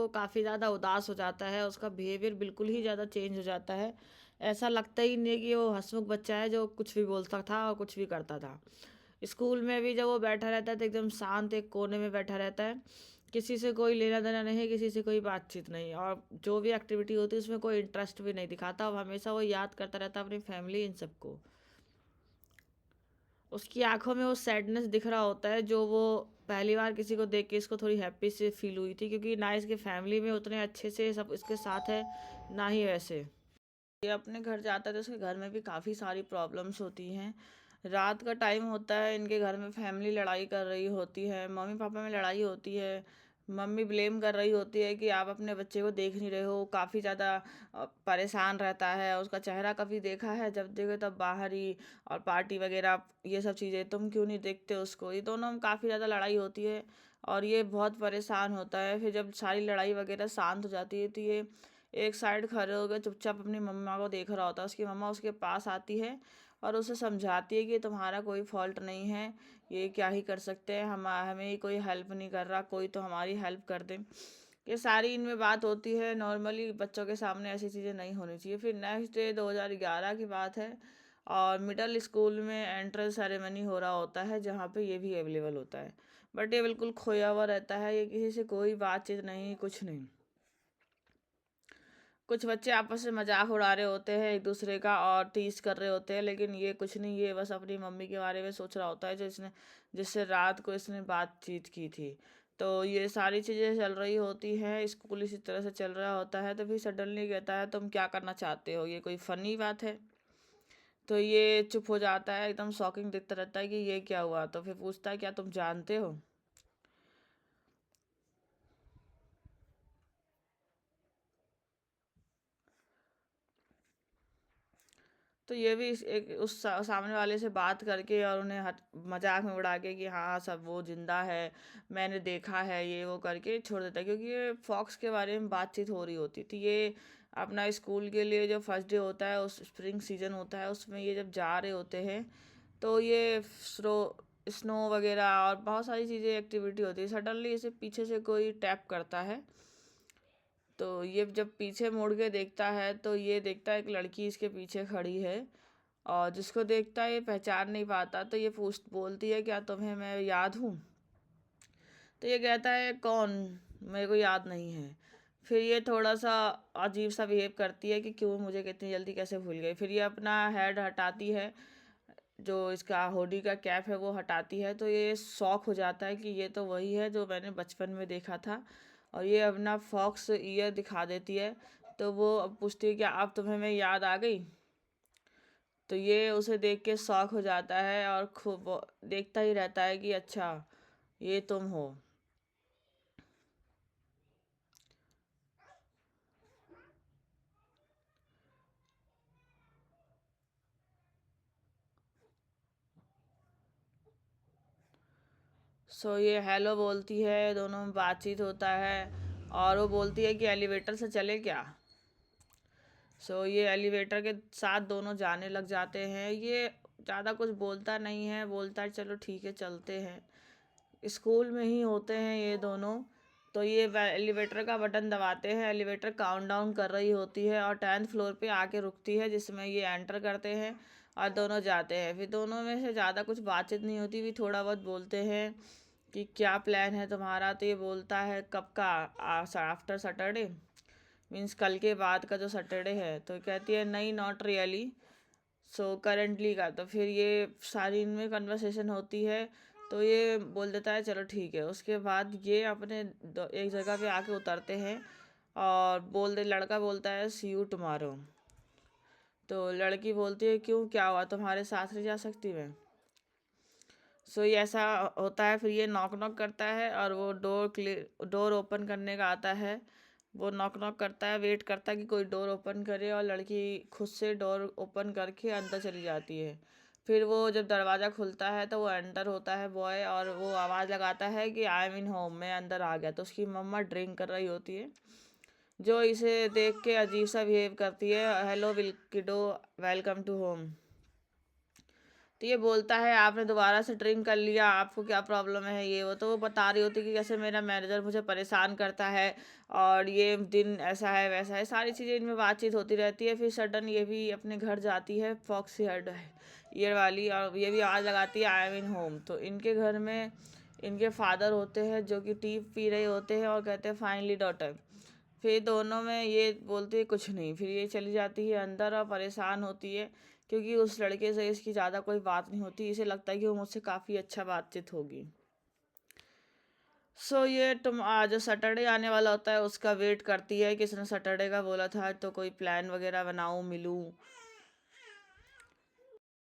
को काफ़ी ज़्यादा उदास हो जाता है, उसका बिहेवियर बिल्कुल ही ज़्यादा चेंज हो जाता है। ऐसा लगता ही नहीं है कि वो हँसमुख बच्चा है जो कुछ भी बोलता था और कुछ भी करता था। स्कूल में भी जब वो बैठा रहता है तो एकदम शांत एक कोने में बैठा रहता है। किसी से कोई लेना-देना नहीं, किसी से कोई बातचीत नहीं, और जो भी एक्टिविटी होती है उसमें कोई इंटरेस्ट भी नहीं दिखाता और हमेशा वो याद करता रहता है अपनी फैमिली इन सबको। उसकी आँखों में वो सैडनेस दिख रहा होता है जो वो पहली बार किसी को देख के इसको थोड़ी हैप्पी सी फील हुई थी, क्योंकि ना इसकी फैमिली में उतने अच्छे से सब इसके साथ है, ना ही वैसे। ये अपने घर जाता है तो उसके घर में भी काफ़ी सारी प्रॉब्लम्स होती हैं। रात का टाइम होता है, इनके घर में फैमिली लड़ाई कर रही होती है, मम्मी-पापा में लड़ाई होती है। मम्मी ब्लेम कर रही होती है कि आप अपने बच्चे को देख नहीं रहे हो, काफ़ी ज़्यादा परेशान रहता है, उसका चेहरा कभी देखा है, जब देखो तब बाहर ही, और पार्टी वगैरह ये सब चीज़ें, तुम क्यों नहीं देखते उसको? ये दोनों में काफ़ी ज़्यादा लड़ाई होती है और ये बहुत परेशान होता है। फिर जब सारी लड़ाई वगैरह शांत हो जाती है तो ये एक साइड खड़े होकर चुपचाप अपनी मम्मा को देख रहा होता है। उसकी मम्मा उसके पास आती है और उसे समझाती है कि तुम्हारा कोई फॉल्ट नहीं है, ये क्या ही कर सकते हैं, हम हमें ही कोई हेल्प नहीं कर रहा, कोई तो हमारी हेल्प कर दे। ये सारी इनमें बात होती है। नॉर्मली बच्चों के सामने ऐसी चीज़ें नहीं होनी चाहिए। फिर नेक्स्ट डे 2011 की बात है और मिडल स्कूल में एंट्रेंस सेरेमनी हो रहा होता है जहाँ पे ये भी अवेलेबल होता है। बट ये बिल्कुल खोया हुआ रहता है, ये किसी से कोई बातचीत नहीं, कुछ नहीं। कुछ बच्चे आपस में मजाक उड़ा रहे होते हैं एक दूसरे का और टीज कर रहे होते हैं, लेकिन ये कुछ नहीं, ये बस अपनी मम्मी के बारे में सोच रहा होता है जिससे रात को इसने बातचीत की थी। तो ये सारी चीज़ें चल रही होती हैं, स्कूल इसी तरह से चल रहा होता है, तो फिर सडनली कहता है तुम क्या करना चाहते हो, ये कोई फनी बात है? तो ये चुप हो जाता है, एकदम शॉकिंग दिखता रहता है कि ये क्या हुआ। तो फिर पूछता है क्या तुम जानते हो? तो ये भी एक उस सामने वाले से बात करके और उन्हें मजाक में उड़ा के कि हाँ सब वो जिंदा है, मैंने देखा है, ये वो करके छोड़ देता है, क्योंकि ये फॉक्स के बारे में बातचीत हो रही होती थी। ये अपना स्कूल के लिए जो फर्स्ट डे होता है, उस स्प्रिंग सीजन होता है, उसमें ये जब जा रहे होते हैं तो ये स्नो वगैरह और बहुत सारी चीज़ें एक्टिविटी होती है। सडनली इसे पीछे से कोई टैप करता है, तो ये जब पीछे मुड़ के देखता है तो ये देखता है एक लड़की इसके पीछे खड़ी है, और जिसको देखता है ये पहचान नहीं पाता। तो ये पूछ बोलती है क्या तुम्हें मैं याद हूँ? तो ये कहता है कौन, मेरे को याद नहीं है। फिर ये थोड़ा सा अजीब सा बिहेव करती है कि क्यों, मुझे कितनी जल्दी कैसे भूल गई। फिर ये अपना हेड हटाती है, जो इसका होडी का कैप है वो हटाती है, तो ये शॉक हो जाता है कि ये तो वही है जो मैंने बचपन में देखा था। और ये अपना फॉक्स ईयर दिखा देती है। तो वो अब पूछती है कि आप, तुम्हें मैं याद आ गई? तो ये उसे देख के शॉक हो जाता है और खूब वो देखता ही रहता है कि अच्छा ये तुम हो। सो ये हेलो बोलती है, दोनों में बातचीत होता है और वो बोलती है कि एलिवेटर से चले क्या। सो ये एलिवेटर के साथ दोनों जाने लग जाते हैं। ये ज़्यादा कुछ बोलता नहीं है, बोलता है चलो ठीक है चलते हैं। स्कूल में ही होते हैं ये दोनों। तो ये एलिवेटर का बटन दबाते हैं, एलिवेटर काउंटडाउन कर रही होती है और 10th फ्लोर पे आके रुकती है, जिसमें ये एंटर करते हैं और दोनों जाते हैं। फिर दोनों में से ज़्यादा कुछ बातचीत नहीं होती, भी थोड़ा बहुत बोलते हैं कि क्या प्लान है तुम्हारा। तो ये बोलता है कब का, आफ्टर सैटरडे, मीन्स कल के बाद का जो सैटरडे है। तो कहती है नहीं नॉट रियली, सो करेंटली का। तो फिर ये सारी इनमें कन्वर्सेशन होती है, तो ये बोल देता है चलो ठीक है। उसके बाद ये अपने एक जगह पे आके उतरते हैं और लड़का बोलता है सी यू टुमारो। तो लड़की बोलती है क्यों, क्या हुआ, तुम्हारे साथ नहीं जा सकती मैं? सो ये ऐसा होता है। फिर ये नॉक नॉक करता है और वो डोर ओपन करने का आता है। वो नॉक नॉक करता है, वेट करता है कि कोई डोर ओपन करे, और लड़की खुद से डोर ओपन करके अंदर चली जाती है। फिर वो जब दरवाज़ा खुलता है तो वो अंदर होता है बॉय, और वो आवाज़ लगाता है कि आई एम इन होम, मैं अंदर आ गया। तो उसकी मम्मा ड्रिंक कर रही होती है, जो इसे देख के अजीब सा बिहेव करती है, हेलो विल किडो, वेलकम टू होम। तो ये बोलता है आपने दोबारा से ड्रिंक कर लिया, आपको क्या प्रॉब्लम है, ये वो। तो वो बता रही होती है कि कैसे मेरा मैनेजर मुझे परेशान करता है और ये दिन ऐसा है वैसा है, सारी चीज़ें इनमें बातचीत होती रहती है। फिर सडन ये भी अपने घर जाती है, फॉक्स हेड ईयर वाली, और ये भी आवाज़ लगाती है आई एम इन होम। तो इनके घर में इनके फादर होते हैं जो कि टी पी रहे होते हैं और कहते हैं फाइनली डॉटर। फिर दोनों में ये बोलती है कुछ नहीं, फिर ये चली जाती है अंदर और परेशान होती है क्योंकि उस लड़के से इसकी ज़्यादा कोई बात नहीं होती, इसे लगता है कि वो मुझसे काफ़ी अच्छा बातचीत होगी। ये तुम आज जो सैटरडे आने वाला होता है उसका वेट करती है कि इसने सैटरडे का बोला था, तो कोई प्लान वगैरह बनाऊँ, मिलूँ।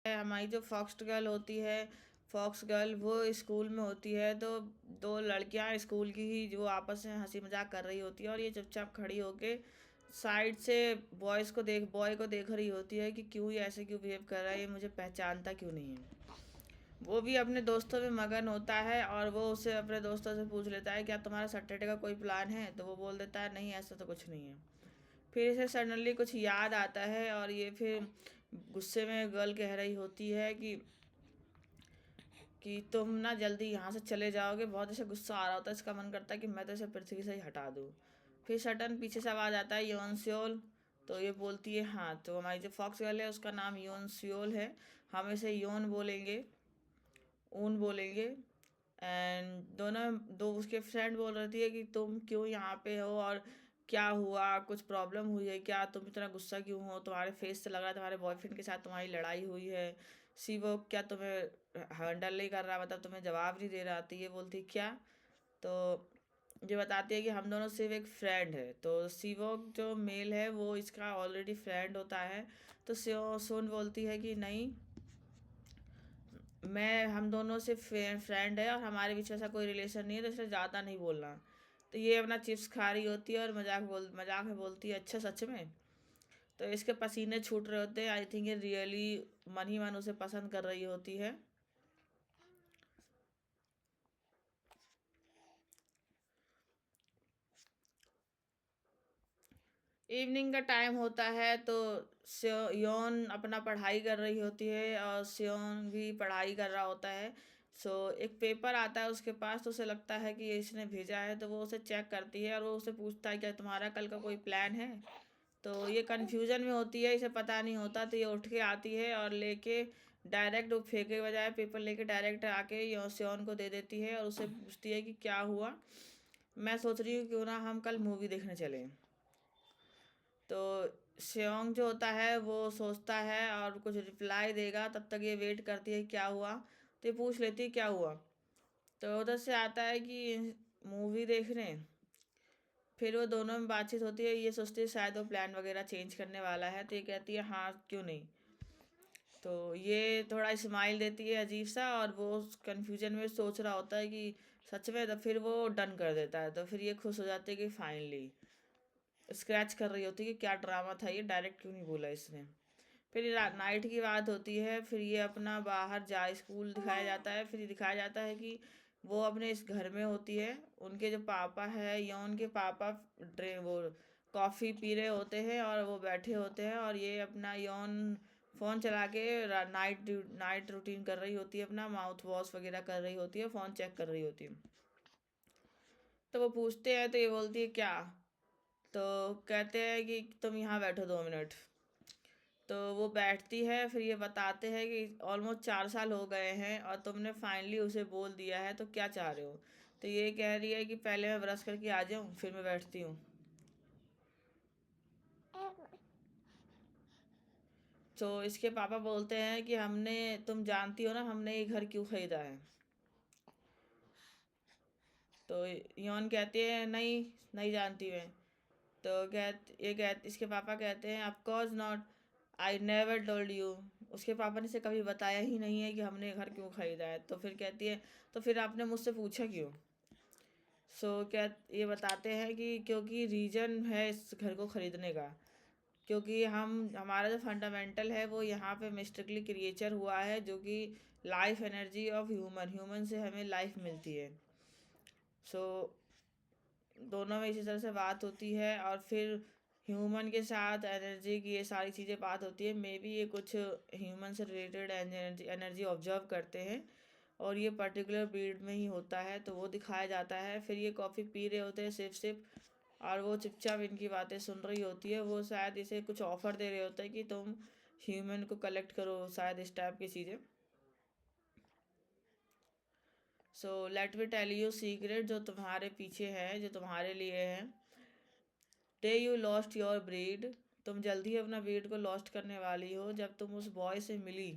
हमारी जो फॉक्स गर्ल होती है, फॉक्स गर्ल वो स्कूल में होती है, तो दो लड़कियां स्कूल की ही जो आपस में हंसी मजाक कर रही होती है, और ये चुपचाप खड़ी होके साइड से बॉय को देख रही होती है कि क्यों ये ऐसे क्यों बिहेव कर रहा है, ये मुझे पहचानता क्यों नहीं है। वो भी अपने दोस्तों में मगन होता है और वो उसे अपने दोस्तों से पूछ लेता है क्या तुम्हारा सैटरडे का कोई प्लान है, तो वो बोल देता है नहीं ऐसा तो कुछ नहीं है। फिर इसे सडनली कुछ याद आता है और ये फिर गुस्से में गर्ल कह रही होती है कि तुम ना जल्दी यहाँ से चले जाओगे, बहुत ऐसे गुस्सा आ रहा होता है, इसका मन करता है कि मैं तो इसे पृथ्वी से ही हटा दूँ। फिर सडन पीछे से आवाज़ आता है योन सियोल। तो ये बोलती है हाँ, तो हमारी जो फॉक्स गर्ल है उसका नाम योन सियोल है, हम इसे योन बोलेंगे, ऊन बोलेंगे। एंड दोनों दो उसके फ्रेंड बोल रही थी कि तुम क्यों यहाँ पे हो और क्या हुआ, कुछ प्रॉब्लम हुई है क्या, तुम इतना गुस्सा क्यों हो, तुम्हारे फेस से लग रहा है तुम्हारे बॉयफ्रेंड के साथ तुम्हारी लड़ाई हुई है। सी वो क्या तुम्हें हैंडल नहीं कर रहा, मतलब तुम्हें जवाब नहीं दे रहा। तो ये बोलती क्या, तो ये बताती है कि हम दोनों सिर्फ एक फ्रेंड है। तो सीवोक जो मेल है वो इसका ऑलरेडी फ्रेंड होता है। तो सोन बोलती है कि नहीं, मैं हम दोनों से फ्रेंड है और हमारे बीच में ऐसा कोई रिलेशन नहीं है, तो इसलिए ज़्यादा नहीं बोलना। तो ये अपना चिप्स खा रही होती है और मजाक में बोलती है अच्छा सच में। तो इसके पसीने छूट रहे होते हैं, आई थिंक ये रियली मन ही मन उसे पसंद कर रही होती है। इवनिंग का टाइम होता है, तो योन अपना पढ़ाई कर रही होती है और स्योन भी पढ़ाई कर रहा होता है। एक पेपर आता है उसके पास, तो उसे लगता है कि ये इसने भेजा है, तो वो उसे चेक करती है और वो उसे पूछता है क्या तुम्हारा कल का कोई प्लान है। तो ये कन्फ्यूजन में होती है, इसे पता नहीं होता, तो ये उठ के आती है और लेके डायरेक्ट वो फेंके के बजाय पेपर लेके डायरेक्ट आके स्योन को दे देती है और उसे पूछती है कि क्या हुआ। मैं सोच रही हूँ क्यों ना हम कल मूवी देखने चलें। तो श्योंग जो होता है वो सोचता है और कुछ रिप्लाई देगा, तब तक ये वेट करती है क्या हुआ। तो ये पूछ लेती है क्या हुआ। तो उधर से आता है कि मूवी देखने। फिर वो दोनों में बातचीत होती है, ये सोचती है शायद वो प्लान वगैरह चेंज करने वाला है, तो ये कहती है हाँ क्यों नहीं। तो ये थोड़ा स्माइल देती है अजीब सा, और वो कंफ्यूजन में सोच रहा होता है कि सच में, तो फिर वो डन कर देता है। तो फिर ये खुश हो जाती है कि फाइनली स्क्रैच कर रही होती है कि क्या ड्रामा था, ये डायरेक्ट क्यों नहीं बोला इसने। फिर नाइट की बात होती है, फिर ये अपना बाहर जा स्कूल दिखाया जाता है, फिर दिखाया जाता है कि वो अपने इस घर में होती है। उनके जो पापा है यौन के पापा वो कॉफ़ी पी रहे होते हैं और वो बैठे होते हैं, और ये अपना यौन फ़ोन चला के नाइट रूटीन कर रही होती है, अपना माउथ वॉश वगैरह कर रही होती है, फ़ोन चेक कर रही होती है। तो वो पूछते हैं, तो ये बोलती है क्या। तो कहते हैं कि तुम यहाँ बैठो 2 मिनट। तो वो बैठती है, फिर ये बताते हैं कि ऑलमोस्ट 4 साल हो गए हैं और तुमने फाइनली उसे बोल दिया है, तो क्या चाह रहे हो। तो ये कह रही है कि पहले मैं ब्रश करके आ जाऊँ फिर मैं बैठती हूँ। तो इसके पापा बोलते हैं कि हमने, तुम जानती हो ना हमने ये घर क्यों खरीदा है। तो यौन कहती है नहीं, नहीं जानती मैं। तो इसके पापा कहते हैं of course not, I never told you. उसके पापा ने इसे कभी बताया ही नहीं है कि हमने ये घर क्यों खरीदा है। तो फिर कहती है तो फिर आपने मुझसे पूछा क्यों। क्या ये बताते हैं कि क्योंकि रीजन है इस घर को खरीदने का, क्योंकि हमारा जो फंडामेंटल है वो यहाँ पे मिस्टिकली क्रिएचर हुआ है, जो कि life energy of human, human से हमें लाइफ मिलती है। सो दोनों में इसी तरह से बात होती है, और फिर ह्यूमन के साथ एनर्जी की ये सारी चीज़ें बात होती है। मे बी ये कुछ ह्यूमन से रिलेटेड एनर्जी ऑब्जर्व करते हैं और ये पर्टिकुलर ब्रीड में ही होता है, तो वो दिखाया जाता है। फिर ये कॉफ़ी पी रहे होते हैं सिप सिप, और वो चुपचाप इनकी बातें सुन रही होती है। वो शायद इसे कुछ ऑफ़र दे रहे होते हैं कि तुम ह्यूमन को कलेक्ट करो, शायद इस टाइप की चीज़ें। So let me tell you secret, जो तुम्हारे पीछे है, जो तुम्हारे लिए है। Day you lost your breed, तुम जल्दी ही अपना ब्रीड को लॉस्ट करने वाली हो। जब तुम उस बॉय से मिली,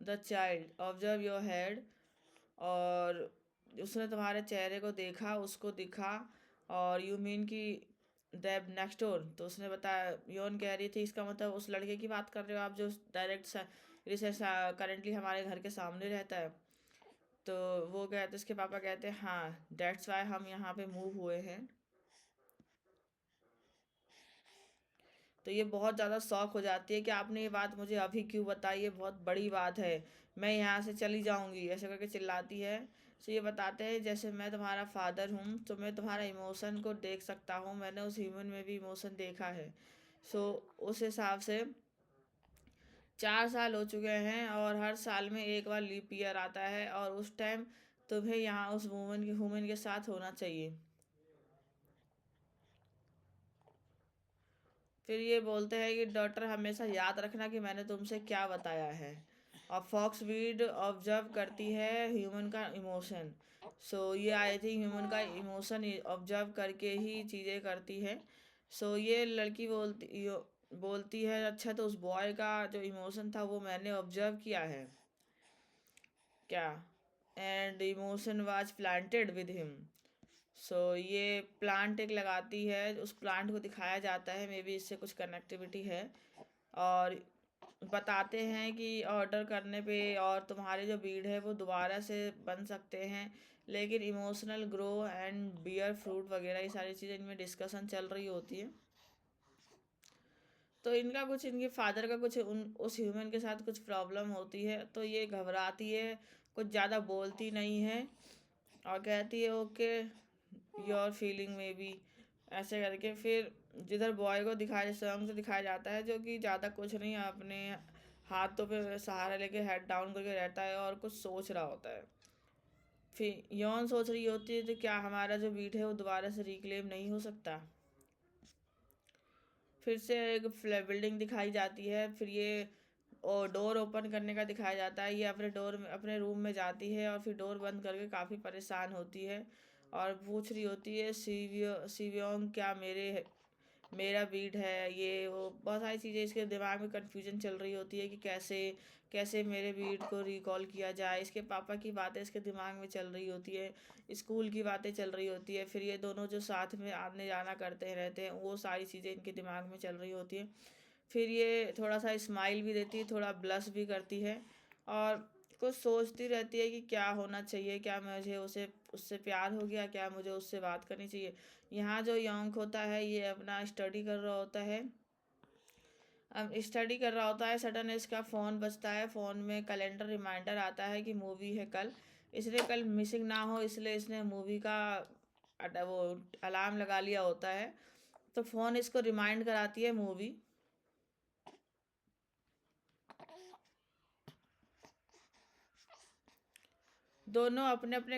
the child observe your head, और उसने तुम्हारे चेहरे को देखा, उसको दिखा। और यू मीन कि दैब नेक्स्ट डोर, तो उसने बताया, योन कह रही थी इसका मतलब उस लड़के की बात कर रहे हो आप जो डायरेक्ट रिसर्च करंटली हमारे घर के सामने रहता है। तो वो कहते, उसके पापा कहते हैं हाँ, डेट्स वाई हम यहाँ पे मूव हुए हैं। तो ये बहुत ज़्यादा शौक हो जाती है कि आपने ये बात मुझे अभी क्यों बताई, ये बहुत बड़ी बात है, मैं यहाँ से चली जाऊँगी, ऐसे करके चिल्लाती है। तो ये बताते हैं जैसे मैं तुम्हारा फादर हूँ तो मैं तुम्हारा इमोशन को देख सकता हूँ, मैंने उस ह्यूमन में भी इमोशन देखा है। सो उस हिसाब से 4 साल हो चुके हैं और हर साल में एक बार लीप ईयर आता है, और उस टाइम तुम्हें यहाँ उस वुमन के साथ होना चाहिए। फिर ये बोलते हैं कि डॉक्टर हमेशा याद रखना कि मैंने तुमसे क्या बताया है। और फॉक्सवीड ऑब्जर्व करती है ह्यूमन का इमोशन। सो ये आई थिंक ह्यूमन का इमोशन ऑब्जर्व करके ही चीज़ें करती है। सो ये लड़की बोलती है अच्छा, तो उस बॉय का जो इमोशन था वो मैंने ऑब्जर्व किया है क्या, and emotion was planted with him. So ये प्लांट एक लगाती है, उस प्लांट को दिखाया जाता है, मे बी इससे कुछ कनेक्टिविटी है। और बताते हैं कि ऑर्डर करने पे और तुम्हारे जो बीड है वो दोबारा से बन सकते हैं, लेकिन emotional grow and bear fruit वगैरह ये सारी चीज़ें इनमें डिस्कशन चल रही होती है। तो इनका कुछ, इनके फादर का कुछ उस ह्यूमन के साथ कुछ प्रॉब्लम होती है, तो ये घबराती है, कुछ ज़्यादा बोलती नहीं है, और कहती है ओके योर फीलिंग में भी, ऐसे करके। फिर जिधर बॉय को दिखाया, सॉन्ग से दिखाया जाता है, जो कि ज़्यादा कुछ नहीं, अपने हाथों पे सहारा लेके हेड डाउन करके रहता है और कुछ सोच रहा होता है। फिर यौन सोच रही होती है तो क्या हमारा जो बीट है वो दोबारा से रिक्लेम नहीं हो सकता। फिर से एक बिल्डिंग दिखाई जाती है, फिर ये और डोर ओपन करने का दिखाया जाता है। ये अपने रूम में जाती है और फिर डोर बंद करके काफ़ी परेशान होती है और पूछ रही होती है सीवियोंग क्या मेरा बीट है, ये वो बहुत सारी चीज़ें इसके दिमाग में कन्फ्यूजन चल रही होती है कि कैसे कैसे मेरे बीट को रिकॉल किया जाए। इसके पापा की बातें इसके दिमाग में चल रही होती है, स्कूल की बातें चल रही होती है, फिर ये दोनों जो साथ में आने जाना करते रहते हैं वो सारी चीज़ें इनके दिमाग में चल रही होती है। फिर ये थोड़ा सा स्माइल भी देती है, थोड़ा ब्लश भी करती है, और कुछ सोचती रहती है कि क्या होना चाहिए, क्या मुझे उसे उससे प्यार हो गया, क्या मुझे उससे बात करनी चाहिए। यहाँ जो यंग होता है ये अपना स्टडी कर रहा होता है। अब स्टडी कर रहा होता है, सडन इसका फ़ोन बजता है, फ़ोन में कैलेंडर रिमाइंडर आता है कि मूवी है कल। इसलिए कल मिसिंग ना हो, इसलिए इसने मूवी का वो अलार्म लगा लिया होता है। तो फ़ोन इसको रिमाइंड कराती है मूवी। दोनों अपने अपने